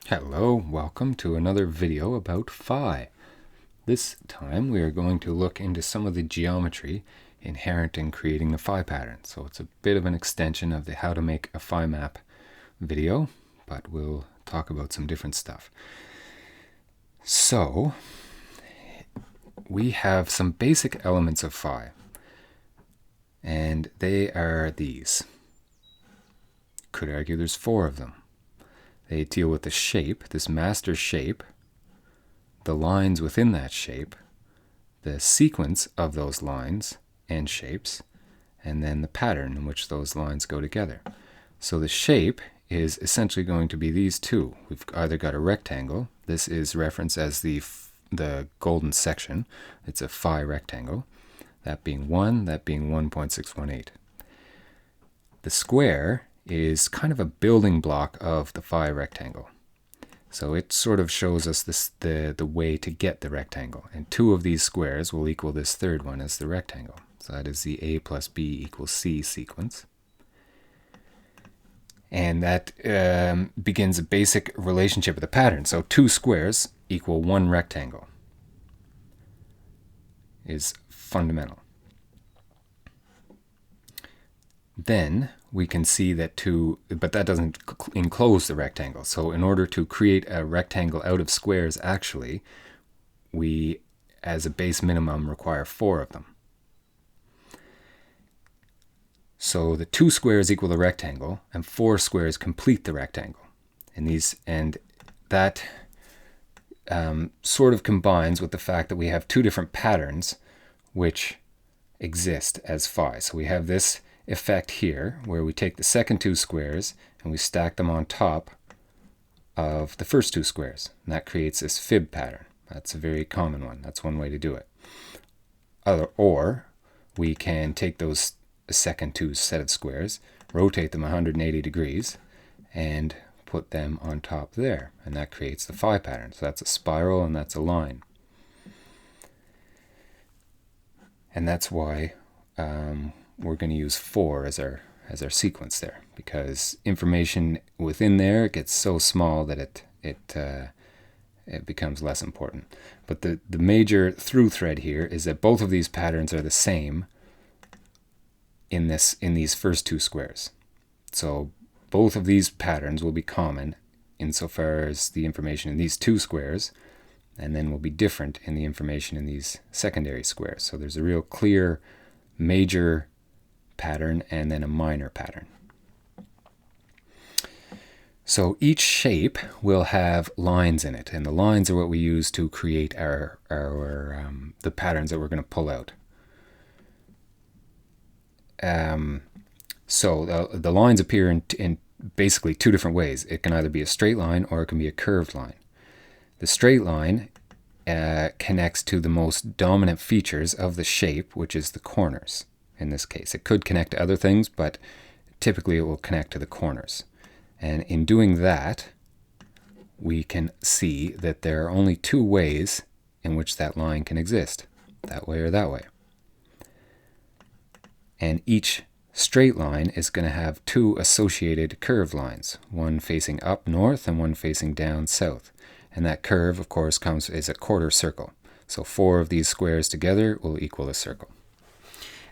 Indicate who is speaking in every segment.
Speaker 1: Hello, welcome to another video about phi. This time we are going to look into some of the geometry inherent in creating the phi pattern. So it's a bit of an extension of the how to make a phi map video, but we'll talk about some different stuff. So we have some basic elements of phi, and they are these. Could argue there's 4 of them. They deal with the shape, this master shape, the lines within that shape, the sequence of those lines and shapes, and then the pattern in which those lines go together. So the shape is essentially going to be these two. We've either got a rectangle. This is referenced as the golden section. It's a phi rectangle. That being 1, that being 1.618. The square is kind of a building block of the phi rectangle. So it sort of shows us the way to get the rectangle. And 2 of these squares will equal this third one as the rectangle. So that is the A plus B equals C sequence. And that begins a basic relationship with the pattern. So 2 squares equal 1 rectangle is fundamental. Then we can see that but that doesn't enclose the rectangle. So in order to create a rectangle out of squares, actually, we, as a base minimum, require 4 of them. So the 2 squares equal the rectangle, and 4 squares complete the rectangle. And that sort of combines with the fact that we have 2 different patterns which exist as phi. So we have this effect here where we take the second 2 squares and we stack them on top of the first 2 squares, and that creates this fib pattern. That's a very common one. That's one way to do it. Or we can take those second 2 set of squares, rotate them 180 degrees, and put them on top there, and that creates the phi pattern. So that's a spiral and that's a line. And that's why we're going to use 4 as our sequence there, because information within there gets so small that it becomes less important. But the major through thread here is that both of these patterns are the same in these first 2 squares. So both of these patterns will be common insofar as the information in these 2 squares, and then will be different in the information in these secondary squares. So there's a real clear major pattern and then a minor pattern. So each shape will have lines in it, and the lines are what we use to create the patterns that we're going to pull out. So the lines appear in basically 2 different ways. It can either be a straight line or it can be a curved line. The straight line connects to the most dominant features of the shape, which is the corners. In this case, it could connect to other things, but typically it will connect to the corners. And in doing that, we can see that there are only 2 ways in which that line can exist, that way or that way. And each straight line is going to have 2 associated curved lines, one facing up north and one facing down south. And that curve, of course, is a quarter circle. So 4 of these squares together will equal a circle.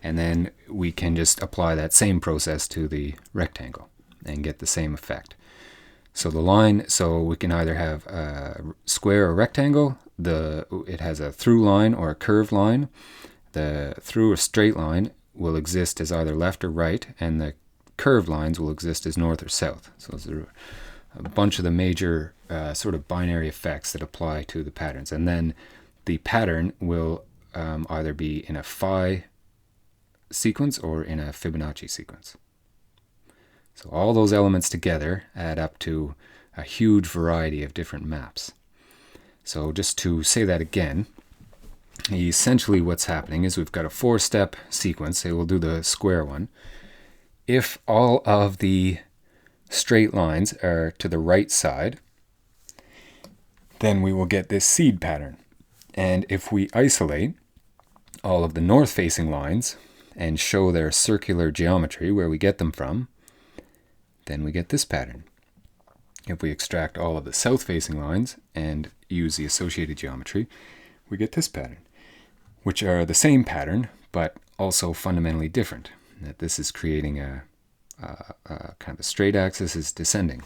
Speaker 1: And then we can just apply that same process to the rectangle and get the same effect. So the line, so we can either have a square or rectangle. It has a through line or a curved line. The through or straight line will exist as either left or right, and the curved lines will exist as north or south. So those are a bunch of the major sort of binary effects that apply to the patterns. And then the pattern will either be in a phi sequence or in a Fibonacci sequence. So all those elements together add up to a huge variety of different maps. So just to say that again, essentially what's happening is we've got a 4-step sequence. Say we'll do the square one. If all of the straight lines are to the right side, then we will get this seed pattern. And if we isolate all of the north-facing lines and show their circular geometry, where we get them from, then we get this pattern. If we extract all of the south-facing lines and use the associated geometry, we get this pattern, which are the same pattern, but also fundamentally different. That this is creating a kind of a straight axis is descending.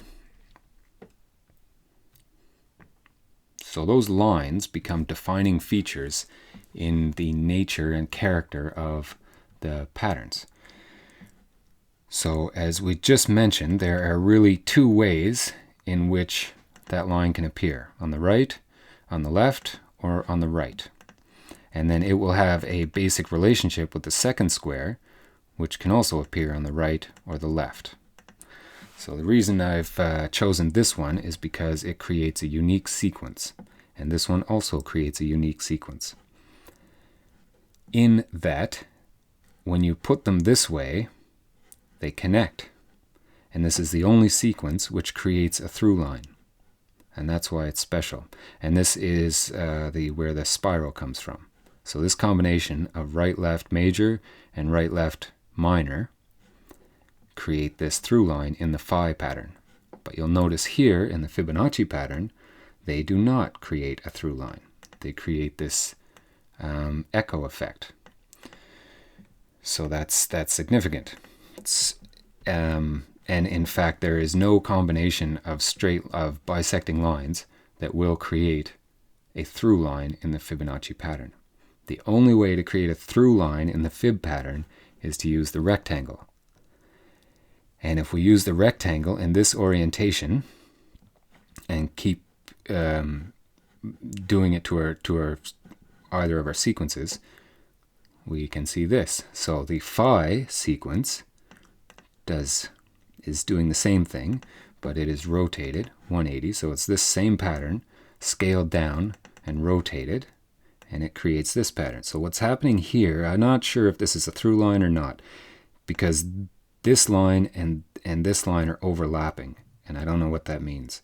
Speaker 1: So those lines become defining features in the nature and character of the patterns. So as we just mentioned, there are really two ways in which that line can appear: on the right, on the left, or on the right. And then it will have a basic relationship with the second square, which can also appear on the right or the left. So the reason I've chosen this one is because it creates a unique sequence, and this one also creates a unique sequence. In that, when you put them this way, they connect, and this is the only sequence which creates a through line, and that's why it's special. And this is where the spiral comes from. So this combination of right-left major and right-left minor create this through line in the Phi pattern. But you'll notice here in the Fibonacci pattern, they do not create a through line. They create this echo effect. So that's significant. And in fact, there is no combination of bisecting lines that will create a through line in the Fibonacci pattern. The only way to create a through line in the Fib pattern is to use the rectangle. And if we use the rectangle in this orientation and keep doing it to either of our sequences, we can see this. So the Phi sequence is doing the same thing, but it is rotated 180. So it's this same pattern scaled down and rotated, and it creates this pattern. So what's happening here, I'm not sure if this is a through line or not, because this line and this line are overlapping, and I don't know what that means.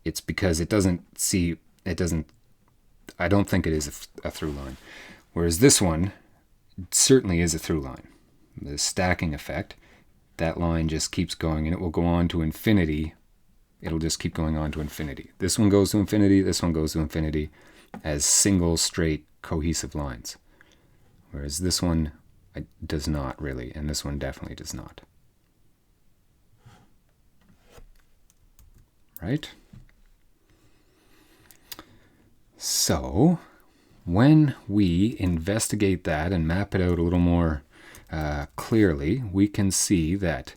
Speaker 1: It's because I don't think it is a through line. Whereas this one certainly is a through line. The stacking effect, that line just keeps going, and it will go on to infinity. It'll just keep going on to infinity. This one goes to infinity, this one goes to infinity as single, straight, cohesive lines. Whereas this one does not really, and this one definitely does not. Right? So, when we investigate that and map it out a little more clearly, we can see that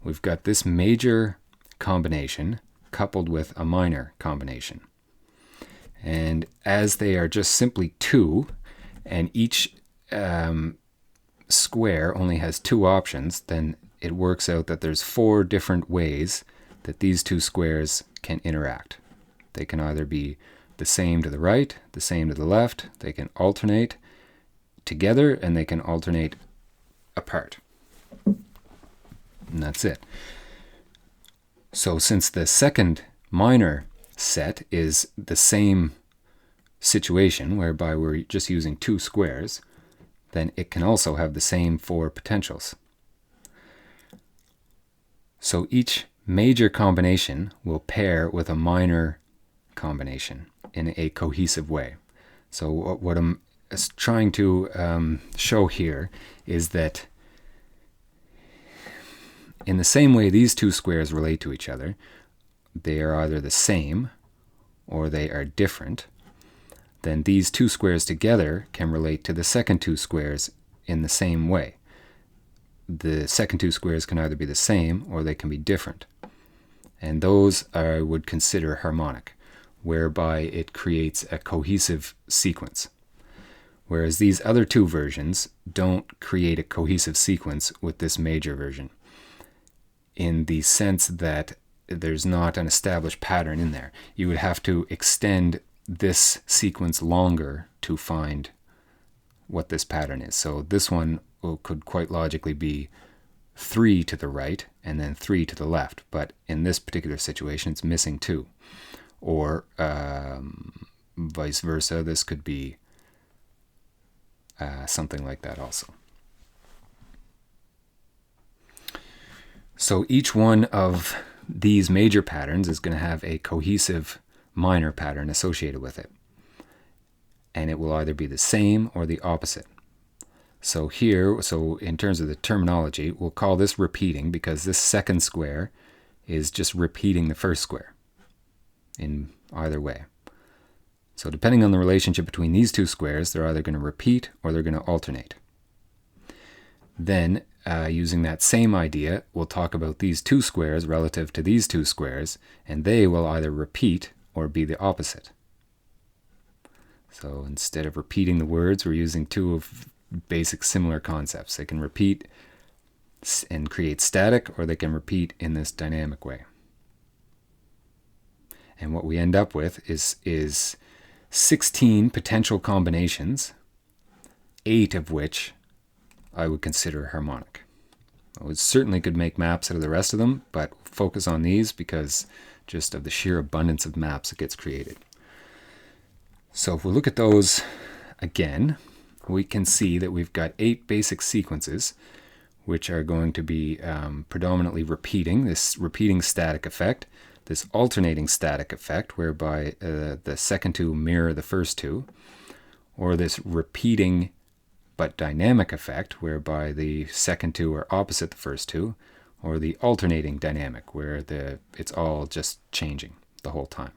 Speaker 1: we've got this major combination coupled with a minor combination. And as they are just simply two, and each square only has two options, then it works out that there's 4 different ways that these two squares can interact. They can either be the same to the right, the same to the left, they can alternate together, and they can alternate apart. And that's it. So since the second minor set is the same situation, whereby we're just using 2 squares, then it can also have the same 4 potentials. So each major combination will pair with a minor combination in a cohesive way. So what I'm trying to show here is that in the same way these 2 squares relate to each other, they are either the same or they are different. Then these 2 squares together can relate to the second 2 squares in the same way. The second 2 squares can either be the same or they can be different. And those I would consider harmonic, whereby it creates a cohesive sequence. Whereas these other 2 versions don't create a cohesive sequence with this major version, in the sense that there's not an established pattern in there. You would have to extend this sequence longer to find what this pattern is. So this one could quite logically be 3 to the right and then 3 to the left, but in this particular situation it's missing 2. Or vice versa, this could be something like that also. So each one of these major patterns is going to have a cohesive minor pattern associated with it. And it will either be the same or the opposite. So here, in terms of the terminology, we'll call this repeating because this second square is just repeating the first square in either way. So depending on the relationship between these two squares, they're either going to repeat or they're going to alternate. Then, using that same idea, we'll talk about these two squares relative to these two squares, and they will either repeat or be the opposite. So instead of repeating the words, we're using two of basic similar concepts. They can repeat and create static, or they can repeat in this dynamic way. And what we end up with is 16 potential combinations, 8 of which I would consider harmonic. I certainly could make maps out of the rest of them, but focus on these because just of the sheer abundance of maps that gets created. So if we look at those again, we can see that we've got 8 basic sequences, which are going to be predominantly repeating, this repeating static effect, this alternating static effect, whereby the second two mirror the first two, or this repeating but dynamic effect, whereby the second two are opposite the first two, or the alternating dynamic, where it's all just changing the whole time.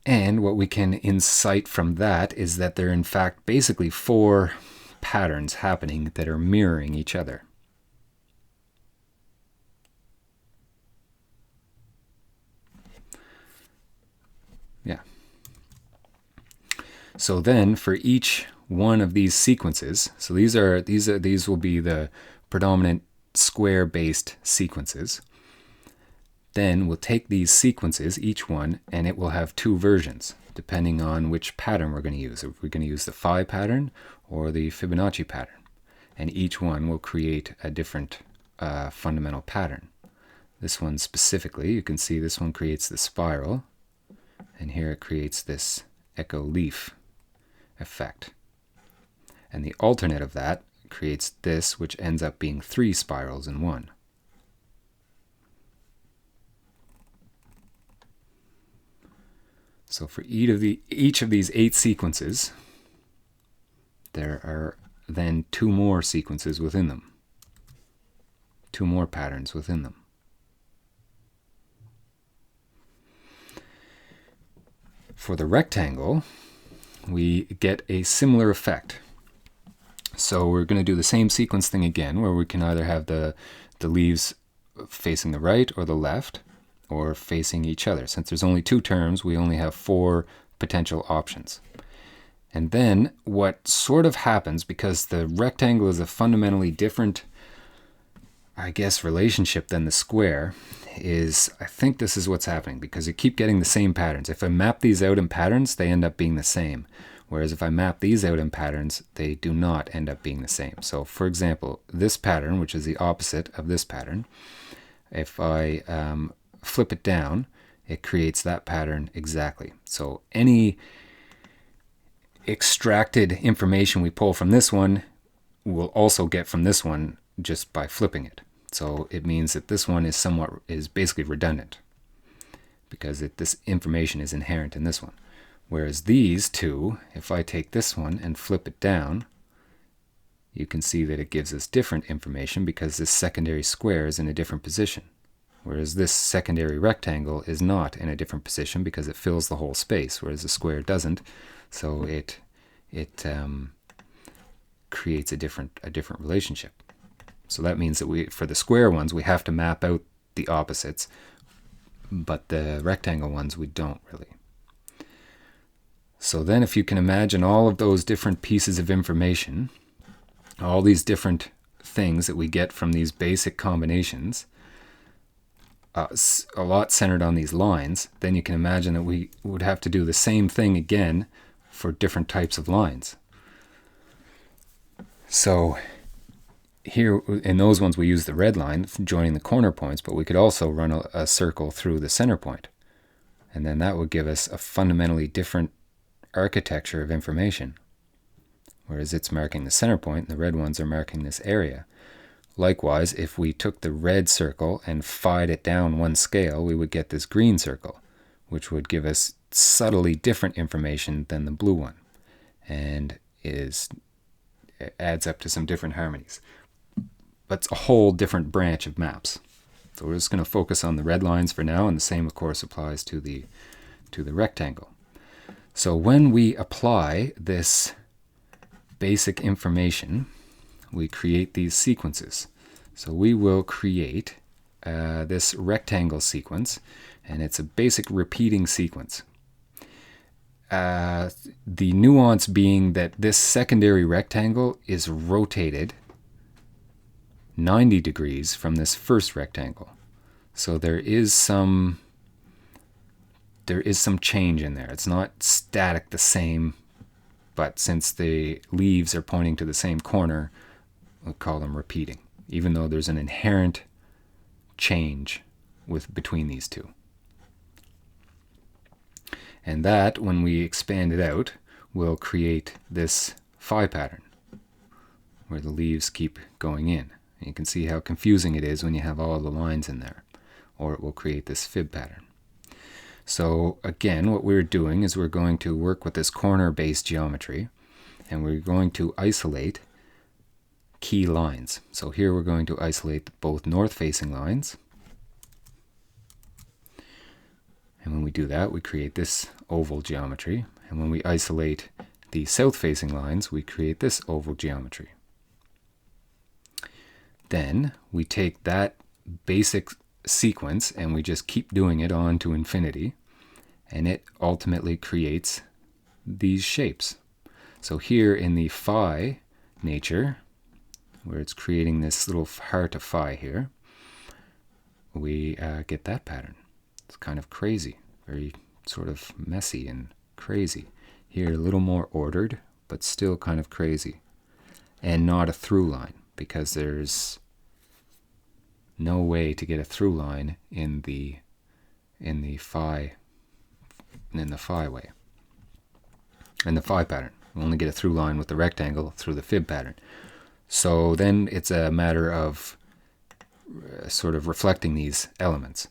Speaker 1: And what we can insight from that is that there are in fact basically 4 patterns happening that are mirroring each other. Yeah. So then for each one of these sequences, so these will be the predominant square-based sequences. Then we'll take these sequences, each one, and it will have 2 versions, depending on which pattern we're going to use. If we're going to use the Phi pattern or the Fibonacci pattern. And each one will create a different fundamental pattern. This one specifically, you can see this one creates the spiral, and here it creates this echo leaf effect. And the alternate of that creates this, which ends up being 3 spirals in one. So for each of these 8 sequences, there are then 2 more sequences within them. 2 more patterns within them. For the rectangle, we get a similar effect. So we're going to do the same sequence thing again, where we can either have the leaves facing the right or the left, or facing each other. Since there's only 2 terms, we only have 4 potential options. And then what sort of happens, because the rectangle is a fundamentally different, I guess, relationship than the square, is I think this is what's happening, because you keep getting the same patterns. If I map these out in patterns, they end up being the same. Whereas if I map these out in patterns, they do not end up being the same. So for example, this pattern, which is the opposite of this pattern, if I flip it down, it creates that pattern exactly. So any extracted information we pull from this one, we'll also get from this one just by flipping it. So it means that this one is basically redundant, because this information is inherent in this one. Whereas these two, if I take this one and flip it down, you can see that it gives us different information because this secondary square is in a different position. Whereas this secondary rectangle is not in a different position because it fills the whole space, whereas the square doesn't. So it creates a different relationship. So that means that for the square ones, we have to map out the opposites, but the rectangle ones, we don't really. So then if you can imagine all of those different pieces of information, all these different things that we get from these basic combinations, a lot centered on these lines, then you can imagine that we would have to do the same thing again for different types of lines. So here in those ones we use the red line joining the corner points, but we could also run a circle through the center point. And then that would give us a fundamentally different architecture of information. Whereas it's marking the center point, and the red ones are marking this area. Likewise, if we took the red circle and phi'd it down one scale, we would get this green circle, which would give us subtly different information than the blue one, and it adds up to some different harmonies. But it's a whole different branch of maps. So we're just going to focus on the red lines for now, and the same, of course, applies to the rectangle. So when we apply this basic information, we create these sequences. So we will create this rectangle sequence, and it's a basic repeating sequence. The nuance being that this secondary rectangle is rotated 90 degrees from this first rectangle. So there is some change in there. It's not static the same, but since the leaves are pointing to the same corner, we'll call them repeating, even though there's an inherent change between these two. And that, when we expand it out, will create this phi pattern, where the leaves keep going in. And you can see how confusing it is when you have all the lines in there, or it will create this fib pattern. So again, what we're doing is we're going to work with this corner-based geometry, and we're going to isolate key lines. So here we're going to isolate both north-facing lines. And when we do that, we create this oval geometry. And when we isolate the south-facing lines, we create this oval geometry. Then we take that basic sequence and we just keep doing it on to infinity, and it ultimately creates these shapes. So here in the phi nature, where it's creating this little heart of phi here, we get that pattern. It's kind of crazy, very sort of messy and crazy. Here a little more ordered, but still kind of crazy. And not a through line, because there's no way to get a through line in the phi way. In the phi pattern. We only get a through line with the rectangle through the fib pattern. So then it's a matter of sort of reflecting these elements.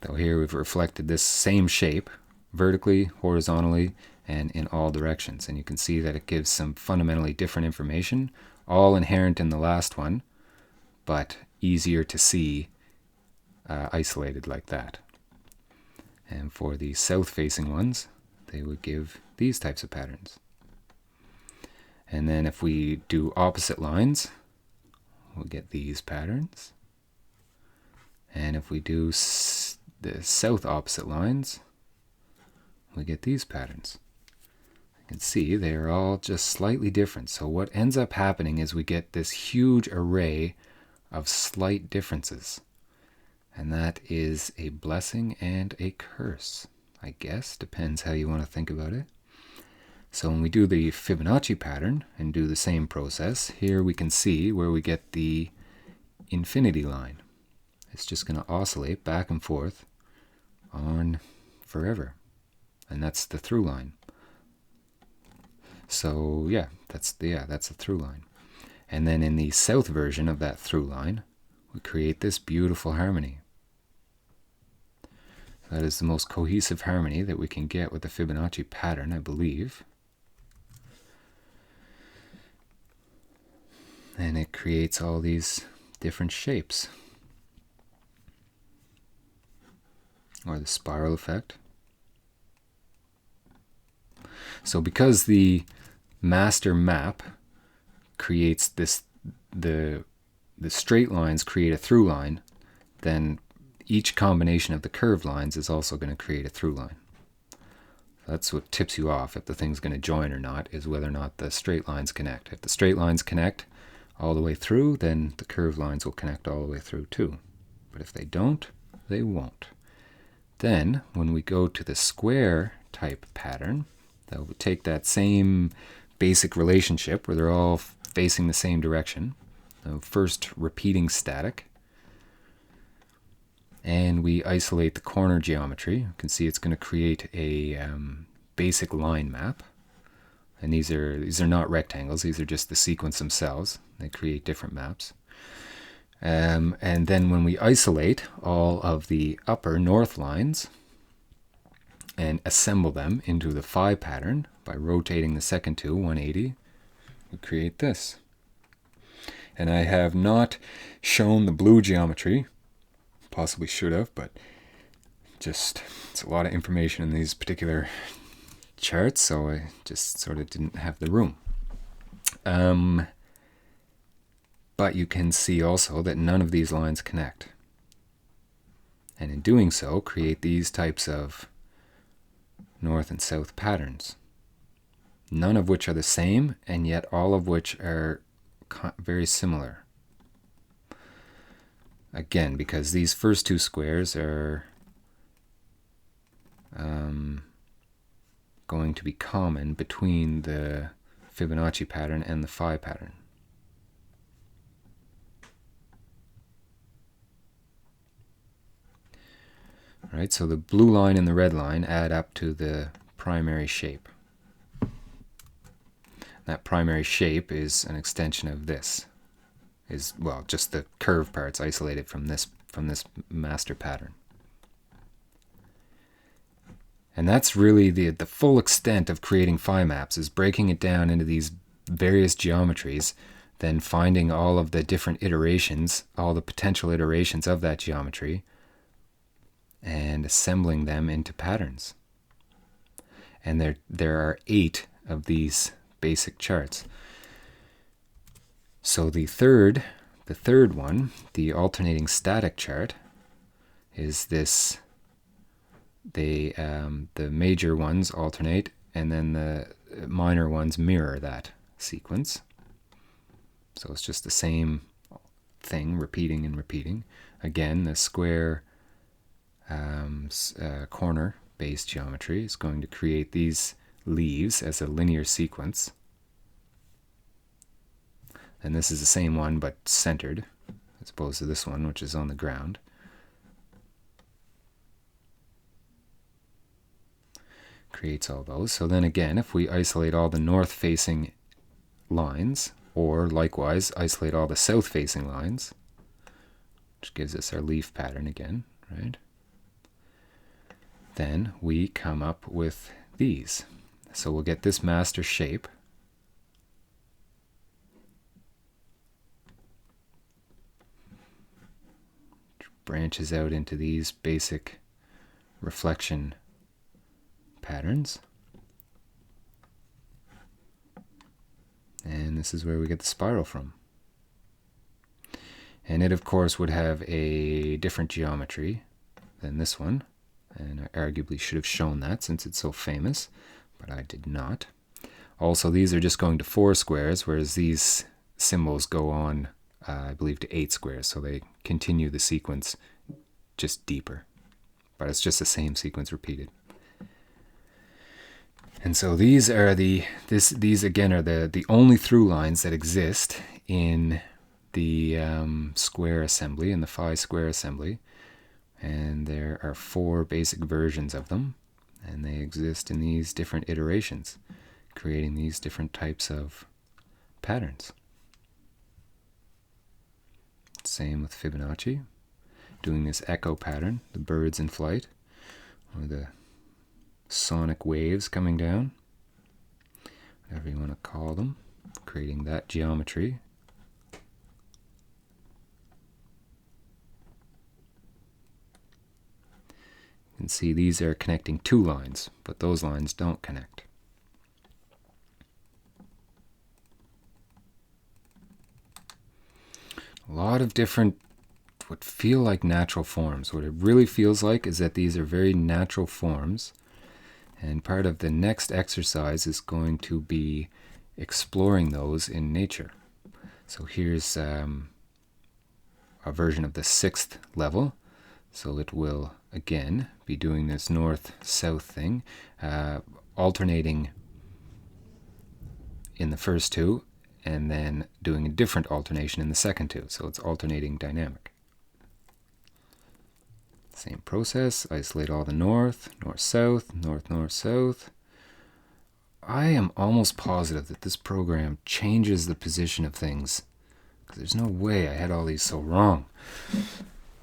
Speaker 1: So here we've reflected this same shape vertically, horizontally, and in all directions. And you can see that it gives some fundamentally different information, all inherent in the last one, but easier to see isolated like that. And for the south-facing ones, they would give these types of patterns. And then if we do opposite lines, we'll get these patterns. And if we do the south opposite lines, we get these patterns. You can see they are all just slightly different. So what ends up happening is we get this huge array of slight differences. And that is a blessing and a curse, I guess. Depends how you want to think about it. So when we do the Fibonacci pattern and do the same process, here we can see where we get the infinity line. It's just going to oscillate back and forth on forever. And that's the through line. So yeah, that's the through line. And then in the south version of that through line, we create this beautiful harmony. That is the most cohesive harmony that we can get with the Fibonacci pattern, I believe. And it creates all these different shapes. Or the spiral effect. So because the master map creates this, the straight lines create a through line, then each combination of the curved lines is also going to create a through line. That's what tips you off if the thing's going to join or not, is whether or not the straight lines connect. If the straight lines connect all the way through, then the curved lines will connect all the way through too. But if they don't, they won't. Then, when we go to the square type pattern, that will take that same basic relationship where they're all facing the same direction. So first, repeating static. And we isolate the corner geometry. You can see it's going to create a basic line map. And these are not rectangles. These are just the sequence themselves. They create different maps. And then when we isolate all of the upper north lines and assemble them into the phi pattern by rotating the second two 180, we create this. And I have not shown the blue geometry, possibly should have, but just it's a lot of information in these particular charts, so I just sort of didn't have the room. But you can see also that none of these lines connect. And in doing so, create these types of north and south patterns. None of which are the same, and yet all of which are very similar. Again, because these first two squares are going to be common between the Fibonacci pattern and the phi pattern. All right, so the blue line and the red line add up to the primary shape. That primary shape is an extension of this. Well, just the curve parts isolated from this master pattern. And that's really the full extent of creating phi maps, is breaking it down into these various geometries, then finding all of the different iterations, all the potential iterations of that geometry, and assembling them into patterns. And there are 8 of these basic charts. So the third one, the alternating static chart, is this. The major ones alternate, and then the minor ones mirror that sequence. So it's just the same thing, repeating and repeating. Again, the square corner-based geometry is going to create these leaves as a linear sequence. And this is the same one, but centered, as opposed to this one, which is on the ground. Creates all those. So then again, if we isolate all the north-facing lines, or likewise isolate all the south-facing lines, which gives us our leaf pattern again, right? Then we come up with these. So we'll get this master shape. Which branches out into these basic reflection patterns. And this is where we get the spiral from. And it, of course, would have a different geometry than this one. And I arguably should have shown that since it's so famous, but I did not. Also, these are just going to 4 squares, whereas these symbols go on, I believe, to 8 squares. So they continue the sequence just deeper. But it's just the same sequence repeated. And so these are these again are the only through lines that exist in the square assembly, in the phi square assembly. And there are 4 basic versions of them, and they exist in these different iterations, creating these different types of patterns. Same with Fibonacci, doing this echo pattern, the birds in flight, or the sonic waves coming down, whatever you want to call them, creating that geometry. You can see these are connecting 2 lines, but those lines don't connect. A lot of different, what feel like natural forms. What it really feels like is that these are very natural forms. And part of the next exercise is going to be exploring those in nature. So here's a version of the 6th level. So it will, again, be doing this north-south thing, alternating in the first 2, and then doing a different alternation in the second 2. So it's alternating dynamic. Same process, isolate all the north, north-south, north-north-south. I am almost positive that this program changes the position of things because there's no way I had all these so wrong.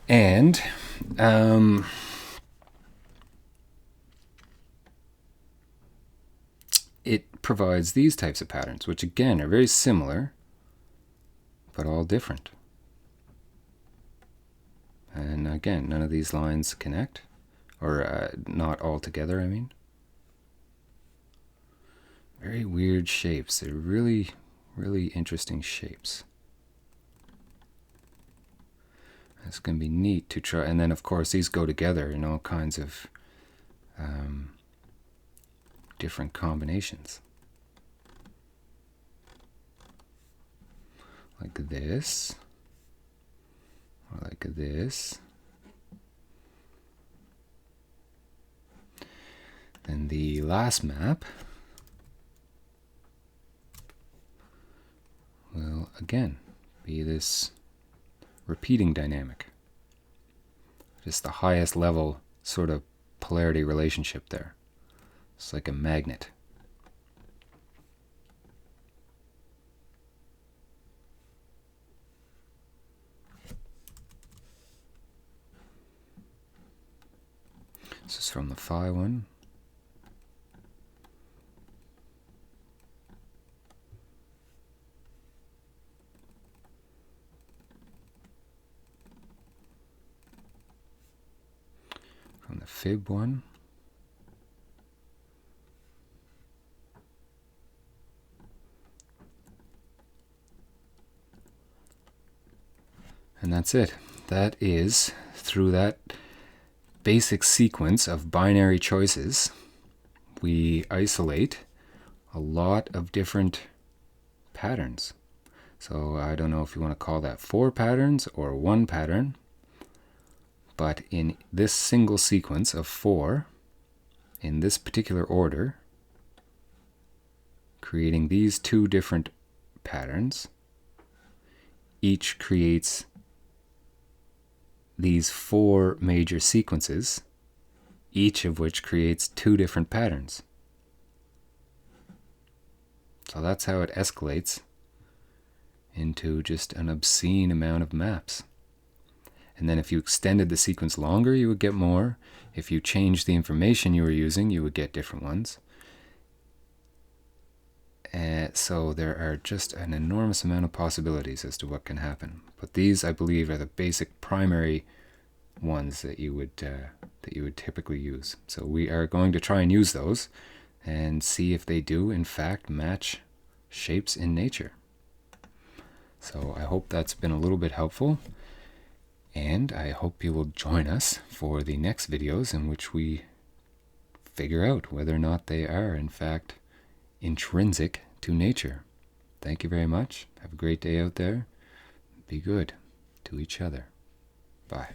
Speaker 1: And it provides these types of patterns, which again are very similar, but all different. And again, none of these lines connect, or not all together, I mean. Very weird shapes. They're really, really interesting shapes. It's going to be neat to try. And then, of course, these go together in all kinds of different combinations. Like this. Or like this. Then the last map will again be this repeating dynamic. Just the highest level sort of polarity relationship there. It's like a magnet. This is from the Phi one. From the Fib one. And that's it. That is, through that basic sequence of binary choices, we isolate a lot of different patterns. So I don't know if you want to call that 4 patterns or 1 pattern, but in this single sequence of 4, in this particular order, creating these 2 different patterns, each creates these 4 major sequences, each of which creates 2 different patterns. So that's how it escalates into just an obscene amount of maps. And then if you extended the sequence longer, you would get more. If you changed the information you were using, you would get different ones. So there are just an enormous amount of possibilities as to what can happen. But these, I believe, are the basic primary ones that you would typically use. So we are going to try and use those and see if they do, in fact, match shapes in nature. So I hope that's been a little bit helpful. And I hope you will join us for the next videos in which we figure out whether or not they are, in fact, intrinsic to nature. Thank you very much. Have a great day out there. Be good to each other. Bye.